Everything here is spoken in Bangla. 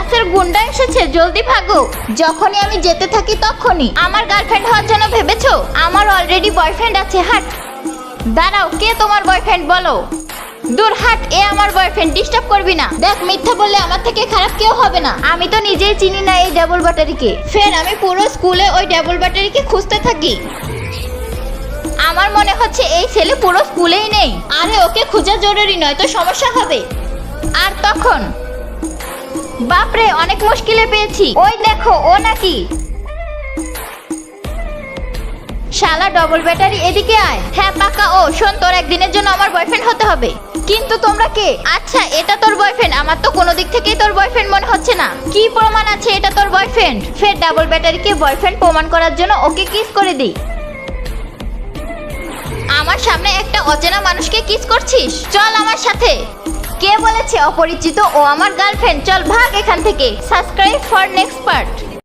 ক্লাসের গুন্ডা এসেছে, জলদি ভাগো। যখনই আমি যেতে থাকি তখনই আমার গার্লফ্রেন্ড হওয়ার জন্য ভেবেছো? আমার অলরেডি বয়ফ্রেন্ড আছে। হাট। দাঁড়াও, কে তোমার বয়ফ্রেন্ড বলো? দূর হাট, এ আমার বয়ফ্রেন্ড, ডিস্টার্ব করবি না। দেখ, মিথ্যা বললে আমার থেকে খারাপ কেউ হবে না। আমি তো নিজেই চিনি না এই ডাবল ব্যাটারিকে। ফের আমি পুরো স্কুলে ওই ডাবল ব্যাটারিকে খুঁজতে থাকি। আমার মনে হচ্ছে এই ছেলে পুরো স্কুলেই নেই। আরে ওকে খোঁজা জরুরি নয় তো সমস্যা হবে। আর তখন বাপরে, অনেক মুশকিলে পেয়েছি। ওই দেখো, ও নাকি। শালা ডবল ব্যাটারি, এদিকে আয়। হ্যাঁ পাকা ও। শোন, তোর একদিনের জন্য আমার বয়ফ্রেন্ড হতে হবে। কিন্তু তোমরা কে? আচ্ছা, এটা তোর বয়ফ্রেন্ড। আমার তো কোনো দিক থেকেই তোর বয়ফ্রেন্ড মনে হচ্ছে না। কি প্রমাণ আছে এটা তোর বয়ফ্রেন্ড? ফের ডাবল ব্যাটারিকে বয়ফ্রেন্ড প্রমাণ করার জন্য ওকে কিস করে দিই। আমার সামনে একটা অচেনা মানুষকে কিস করছিস? চল আমার সাথে। কে বলেছে অপরিচিত? ও আমার গার্লফ্রেন্ড। চল ভাগ এখান থেকে। Subscribe for next part.